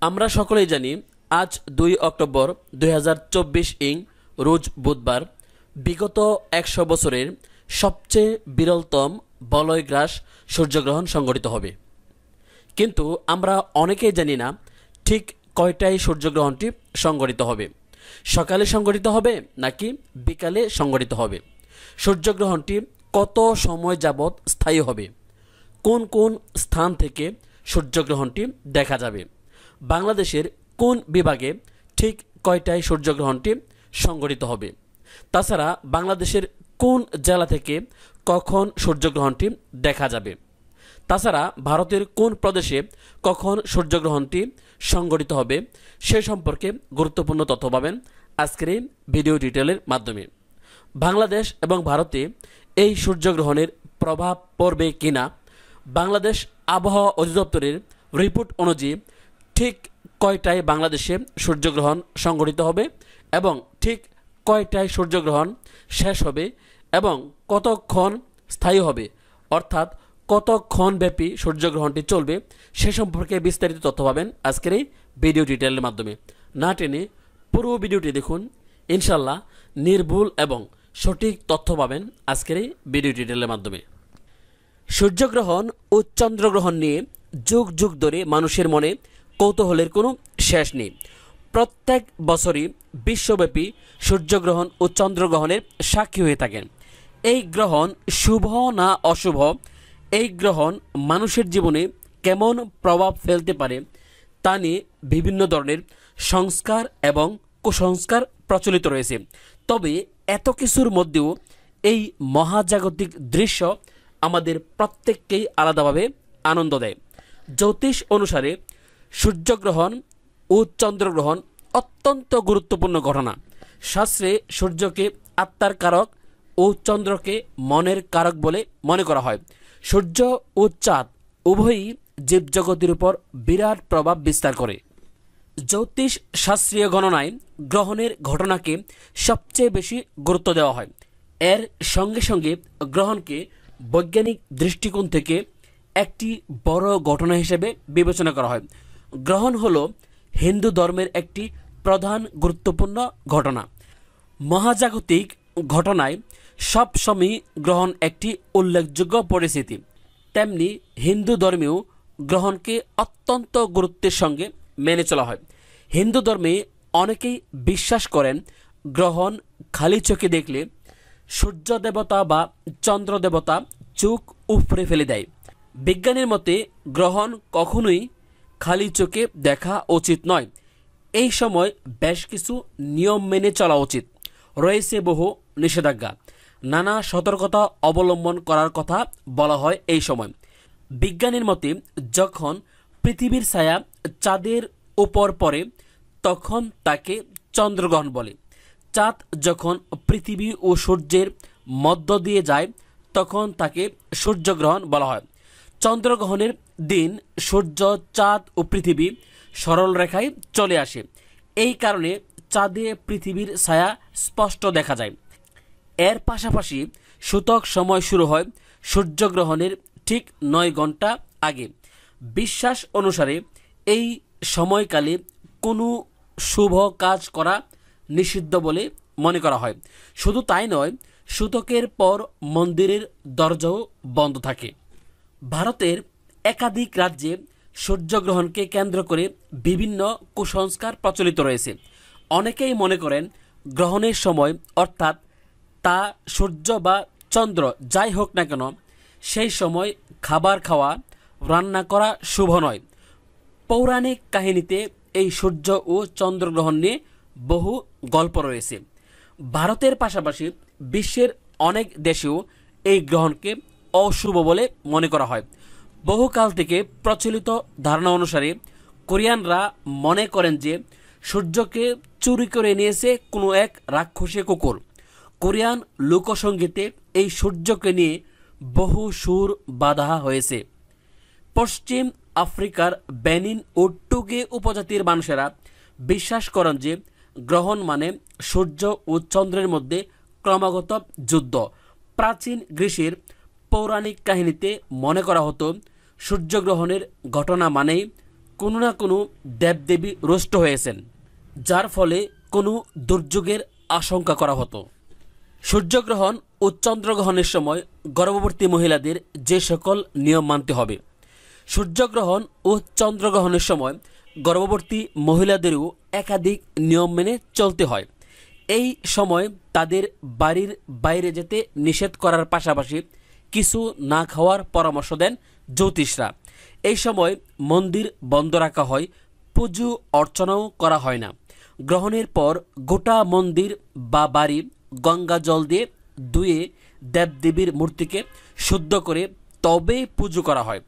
আমরা সকলেই জানি আজ 2 অক্টোবর 2024 ইং রোজ বুধবার বিগত 100 বছরের সবচেয়ে বিরলতম বলয়গ্রাস সূর্যগ্রহণ সংঘটিত হবে। কিন্তু আমরা অনেকেই জানি না ঠিক কয়টায় সূর্যগ্রহণটি সংঘটিত হবে, সকালে সংঘটিত হবে নাকি বিকালে সংঘটিত হবে, সূর্যগ্রহণটি কত সময় যাবৎ স্থায়ী হবে, কোন কোন স্থান থেকে সূর্যগ্রহণটি দেখা যাবে, বাংলাদেশের কোন বিভাগে ঠিক কয়টায় সূর্যগ্রহণটি সংঘটিত হবে, তাছাড়া বাংলাদেশের কোন জেলা থেকে কখন সূর্যগ্রহণটি দেখা যাবে, তাছাড়া ভারতের কোন প্রদেশে কখন সূর্যগ্রহণটি সংঘটিত হবে সে সম্পর্কে গুরুত্বপূর্ণ তথ্য পাবেন আজকের এই ভিডিও ডিটেলের মাধ্যমে। বাংলাদেশ এবং ভারতে এই সূর্যগ্রহণের প্রভাব পড়বে কিনা, বাংলাদেশ আবহাওয়া অধিদপ্তরের রিপোর্ট অনুযায়ী ঠিক কয়টায় বাংলাদেশে সূর্যগ্রহণ সংঘটিত হবে এবং ঠিক কয়টায় সূর্যগ্রহণ শেষ হবে এবং কতক্ষণ স্থায়ী হবে, অর্থাৎ কতক্ষণ ব্যাপী সূর্যগ্রহণটি চলবে সে সম্পর্কে বিস্তারিত তথ্য পাবেন আজকের এই ভিডিও ডিটেলের মাধ্যমে। না টেনে পুরো ভিডিওটি দেখুন, ইনশাল্লাহ নির্ভুল এবং সঠিক তথ্য পাবেন আজকের এই ভিডিও ডিটেলের মাধ্যমে। সূর্যগ্রহণ ও চন্দ্রগ্রহণ নিয়ে যুগ যুগ ধরে মানুষের মনে কৌতূহলের কোনো শেষ নেই। প্রত্যেক বছরই বিশ্বব্যাপী সূর্যগ্রহণ ও চন্দ্রগ্রহণের সাক্ষী হয়ে থাকেন। এই গ্রহণ শুভ না অশুভ, এই গ্রহণ মানুষের জীবনে কেমন প্রভাব ফেলতে পারে তা নিয়ে বিভিন্ন ধরনের সংস্কার এবং কুসংস্কার প্রচলিত রয়েছে। তবে এত কিছুর মধ্যেও এই মহাজাগতিক দৃশ্য আমাদের প্রত্যেককেই আলাদাভাবে আনন্দ দেয়। জ্যোতিষ অনুসারে সূর্যগ্রহণ ও চন্দ্রগ্রহণ অত্যন্ত গুরুত্বপূর্ণ ঘটনা। শাস্ত্রে সূর্যকে আত্মার কারক ও চন্দ্রকে মনের কারক বলে মনে করা হয়। সূর্য ও চাঁদ উভয়ই জীবজগতের উপর বিরাট প্রভাব বিস্তার করে। জ্যোতিষ শাস্ত্রীয় গণনায় গ্রহণের ঘটনাকে সবচেয়ে বেশি গুরুত্ব দেওয়া হয়। এর সঙ্গে সঙ্গে গ্রহণকে বৈজ্ঞানিক দৃষ্টিকোণ থেকে একটি বড় ঘটনা হিসেবে বিবেচনা করা হয়। গ্রহণ হলো হিন্দু ধর্মের একটি প্রধান গুরুত্বপূর্ণ ঘটনা। মহাজাগতিক ঘটনায় সবসময় গ্রহণ একটি উল্লেখযোগ্য পরিস্থিতি, তেমনি হিন্দু ধর্মেও গ্রহণকে অত্যন্ত গুরুত্বের সঙ্গে মেনে চলা হয়। হিন্দু ধর্মে অনেকেই বিশ্বাস করেন গ্রহণ খালি চোখে দেখলে সূর্য দেবতা বা চন্দ্র দেবতা চোখ উপড়ে ফেলে দেয়। বিজ্ঞানীর মতে গ্রহণ কখনোই খালি চোখে দেখা উচিত নয়। এই সময় বেশ কিছু নিয়ম মেনে চলা উচিত। রয়েছে বহু নিষেধাজ্ঞা, নানা সতর্কতা অবলম্বন করার কথা বলা হয় এই সময়। বিজ্ঞানীর মতে যখন পৃথিবীর ছায়া চাঁদের উপর পড়ে তখন তাকে চন্দ্রগ্রহণ বলে। চাঁদ যখন পৃথিবী ও সূর্যের মধ্য দিয়ে যায় তখন তাকে সূর্যগ্রহণ বলা হয়। চন্দ্রগ্রহণের দিন সূর্য, চাঁদ ও পৃথিবী সরল রেখায় চলে আসে। এই কারণে চাঁদে পৃথিবীর ছায়া স্পষ্ট দেখা যায়। এর পাশাপাশি সূতক সময় শুরু হয় সূর্যগ্রহণের ঠিক 9 ঘন্টা আগে। বিশ্বাস অনুসারে এই সময়কালে কোনো শুভ কাজ করা নিষিদ্ধ বলে মনে করা হয়। শুধু তাই নয়, সূতকের পর মন্দিরের দরজাও বন্ধ থাকে। ভারতের একাধিক রাজ্যে সূর্যগ্রহণকে কেন্দ্র করে বিভিন্ন কুসংস্কার প্রচলিত রয়েছে। অনেকেই মনে করেন গ্রহণের সময়, অর্থাৎ তা সূর্য বা চন্দ্র যাই হোক না কেন, সেই সময় খাবার খাওয়া, রান্না করা শুভ নয়। পৌরাণিক কাহিনীতে এই সূর্য ও চন্দ্রগ্রহণ নিয়ে বহু গল্প রয়েছে। ভারতের পাশাপাশি বিশ্বের অনেক দেশেও এই গ্রহণকে অশুভ বলে মনে করা হয়। বহুকাল থেকে প্রচলিত ধারণা অনুসারে কোরিয়ানরা মনে করেন যে সূর্যকে চুরি করে নিয়েছে কোনো এক রাক্ষসী কুকুর। কোরিয়ান লোকসঙ্গীতে এই সূর্যকে নিয়ে বহু সুর বাঁধা হয়েছে। পশ্চিম আফ্রিকার বেনিন ও টুগে উপজাতির মানুষেরা বিশ্বাস করেন যে গ্রহণ মানে সূর্য ও চন্দ্রের মধ্যে ক্রমাগত যুদ্ধ। প্রাচীন গ্রিসের পৌরাণিক কাহিনীতে মনে করা হতো সূর্যগ্রহণের ঘটনা মানেই কোনো না কোনো দেবদেবী রুষ্ট হয়েছেন, যার ফলে কোনো দুর্যোগের আশঙ্কা করা হতো। সূর্যগ্রহণ ও চন্দ্রগ্রহণের সময় গর্ভবতী মহিলাদের যে সকল নিয়ম মানতে হবে। সূর্যগ্রহণ ও চন্দ্রগ্রহণের সময় গর্ভবতী মহিলাদেরও একাধিক নিয়ম মেনে চলতে হয়। এই সময় তাদের বাড়ির বাইরে যেতে নিষেধ করার পাশাপাশি কিছু না খাওয়ার পরামর্শ দেন জ্যোতিষরা। এই সময় মন্দির বন্ধ রাখা হয়, পুজো অর্চনাও করা হয় না। গ্রহণের পর গোটা মন্দির বা বাড়ি গঙ্গা জল দিয়ে ধুয়ে দেবদেবীর মূর্তিকে শুদ্ধ করে তবে পুজো করা হয়।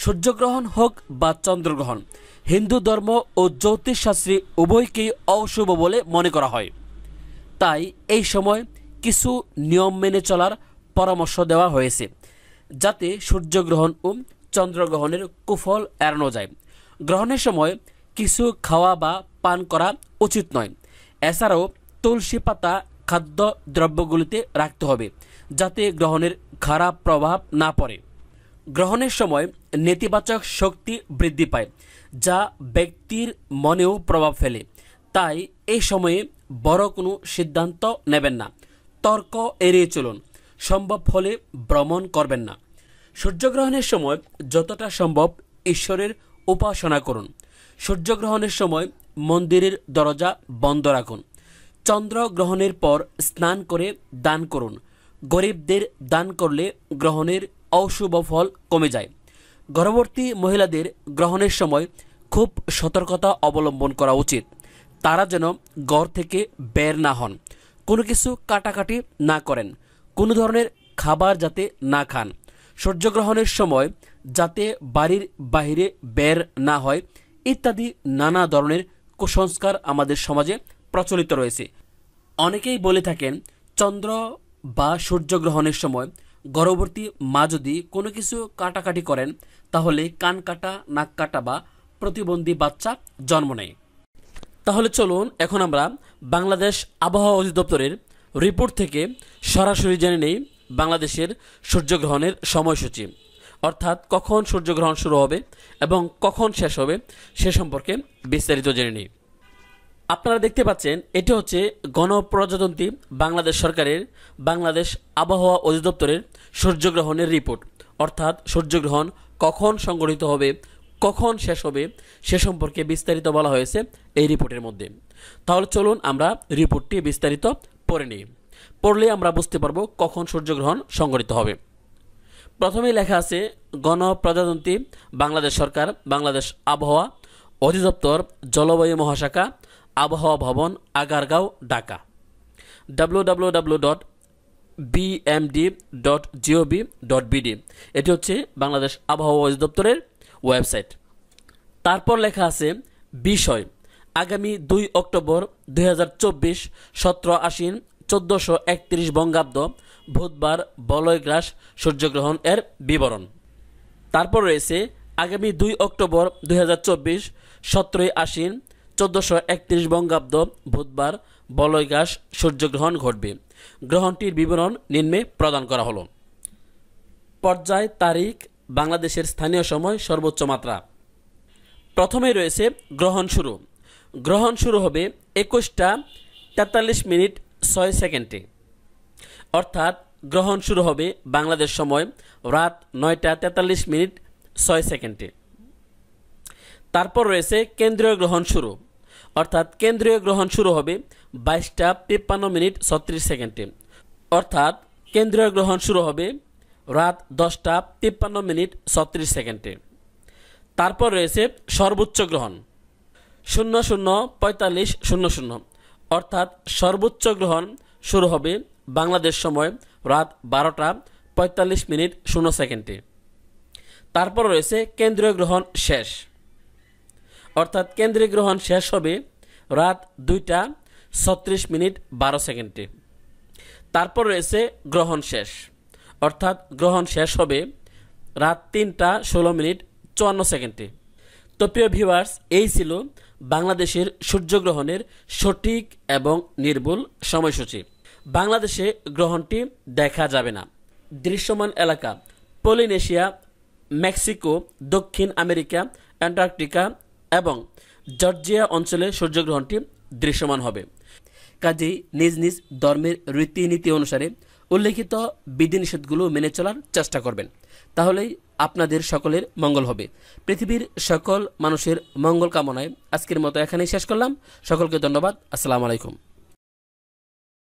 সূর্যগ্রহণ হোক বা চন্দ্রগ্রহণ, হিন্দু ধর্ম ও জ্যোতিষশাস্ত্রে উভয়কেই অশুভ বলে মনে করা হয়। তাই এই সময় কিছু নিয়ম মেনে চলার পরামর্শ দেওয়া হয়েছে, যাতে সূর্যগ্রহণ ও চন্দ্রগ্রহণের কুফল এড়ানো যায়। গ্রহণের সময় কিছু খাওয়া বা পান করা উচিত নয়। এছাড়াও তুলসী পাতা খাদ্য দ্রব্যগুলিতে রাখতে হবে, যাতে গ্রহণের খারাপ প্রভাব না পড়ে। গ্রহণের সময় নেতিবাচক শক্তি বৃদ্ধি পায়, যা ব্যক্তির মনেও প্রভাব ফেলে। তাই এই সময়ে বড় কোনো সিদ্ধান্ত নেবেন না, তর্ক এড়িয়ে চলুন, সম্ভব হলে ভ্রমণ করবেন না। সূর্যগ্রহণের সময় যতটা সম্ভব ঈশ্বরের উপাসনা করুন। সূর্যগ্রহণের সময় মন্দিরের দরজা বন্ধ রাখুন। চন্দ্রগ্রহণের পর স্নান করে দান করুন। গরিবদের দান করলে গ্রহণের অশুভ ফল কমে যায়। গর্ভবতী মহিলাদের গ্রহণের সময় খুব সতর্কতা অবলম্বন করা উচিত। তারা যেন ঘর থেকে বের না হন, কোনো কিছু কাটাকাটি না করেন, কোনো ধরনের খাবার যাতে না খান। সূর্যগ্রহণের সময় যাতে বাড়ির বাইরে বের না হয় ইত্যাদি নানা ধরনের কুসংস্কার আমাদের সমাজে প্রচলিত রয়েছে। অনেকেই বলে থাকেন, চন্দ্র বা সূর্যগ্রহণের সময় গর্ভবতী মা যদি কোনো কিছু কাটাকাটি করেন তাহলে কান কাটা, নাক কাটা বা প্রতিবন্ধী বাচ্চা জন্ম নেয়। তাহলে চলুন এখন আমরা বাংলাদেশ আবহাওয়া অধিদপ্তরের রিপোর্ট থেকে সরাসরি জেনে নেই বাংলাদেশের সূর্যগ্রহণের সময়সূচি, অর্থাৎ কখন সূর্যগ্রহণ শুরু হবে এবং কখন শেষ হবে সে সম্পর্কে বিস্তারিত জেনে নিই। আপনারা দেখতে পাচ্ছেন, এটি হচ্ছে গণপ্রজাতন্ত্রী বাংলাদেশ সরকারের বাংলাদেশ আবহাওয়া অধিদপ্তরের সূর্যগ্রহণের রিপোর্ট, অর্থাৎ সূর্যগ্রহণ কখন সংঘটিত হবে, কখন শেষ হবে সে সম্পর্কে বিস্তারিত বলা হয়েছে এই রিপোর্টের মধ্যে। তাহলে চলুন আমরা রিপোর্টটি বিস্তারিত পড়ে নিই। পড়লে আমরা বুঝতে পারবো কখন সূর্যগ্রহণ সংঘটিত হবে। প্রথমেই লেখা আছে গণপ্রজাতন্ত্রী বাংলাদেশ সরকার, বাংলাদেশ আবহাওয়া অধিদপ্তর, জলবায়ু মহাশাখা, আবহাওয়া ভবন, আগারগাঁও, ঢাকা, www.bmd.gov.bd। এটি হচ্ছে বাংলাদেশ আবহাওয়া অধিদপ্তরের ওয়েবসাইট। তারপর লেখা আছে বিষয়, আগামী 2 অক্টোবর 2024 17 আশ্বিন 1431 বঙ্গাব্দ বুধবার বলয়গ্রাস সূর্যগ্রহণ এর বিবরণ। তারপর রয়েছে আগামী 2 অক্টোবর 2024 17 আশ্বিন 1431 বঙ্গাব্দ বুধবার বলয়গ্রাস সূর্যগ্রহণ ঘটবে। গ্রহণটির বিবরণ নিম্নে প্রদান করা হলো। পর্যায়, তারিখ, বাংলাদেশের স্থানীয় সময়, সর্বোচ্চ মাত্রা। প্রথমেই রয়েছে গ্রহণ শুরু। গ্রহণ শুরু হবে 21:43 অর্থাৎ গ্রহণ শুরু হবে বাংলাদেশ সময় রাত 9:43 তারপর রয়েছে কেন্দ্রীয় গ্রহণ শুরু, অর্থাৎ কেন্দ্রীয় গ্রহণ শুরু হবে 22:53 অর্থাৎ কেন্দ্রীয় গ্রহণ শুরু হবে রাত 10:53 তারপর রয়েছে সর্বোচ্চ গ্রহণ 00:45 অর্থাৎ সর্বোচ্চ গ্রহণ শুরু হবে বাংলাদেশ সময় রাত 12:45 তারপর রয়েছে কেন্দ্রীয় গ্রহণ শেষ, অর্থাৎ কেন্দ্রীয় গ্রহণ শেষ হবে রাত 2:36:12 তারপর রয়েছে গ্রহণ শেষ, অর্থাৎ গ্রহণ শেষ হবে রাত 3:16:54। তো প্রিয় ভিউয়ার্স, এই ছিল বাংলাদেশের সূর্যগ্রহণের সঠিক এবং নির্ভুল সময়সূচি। বাংলাদেশে গ্রহণটি দেখা যাবে না। দৃশ্যমান এলাকা পলিনেশিয়া, মেক্সিকো, দক্ষিণ আমেরিকা, অ্যান্টার্কটিকা, এবং জর্জিয়া অঞ্চলে সূর্যগ্রহণটি দৃশ্যমান হবে। কাজেই নিজ নিজ ধর্মের রীতিনীতি অনুসারে উল্লেখিত বিধিনিষেধগুলো মেনে চলার চেষ্টা করবেন, তাহলেই আপনাদের সকলের মঙ্গল হবে। পৃথিবীর সকল মানুষের মঙ্গল কামনায় আজকের মতো এখানেই শেষ করলাম। সকলকে ধন্যবাদ। আসসালামু আলাইকুম।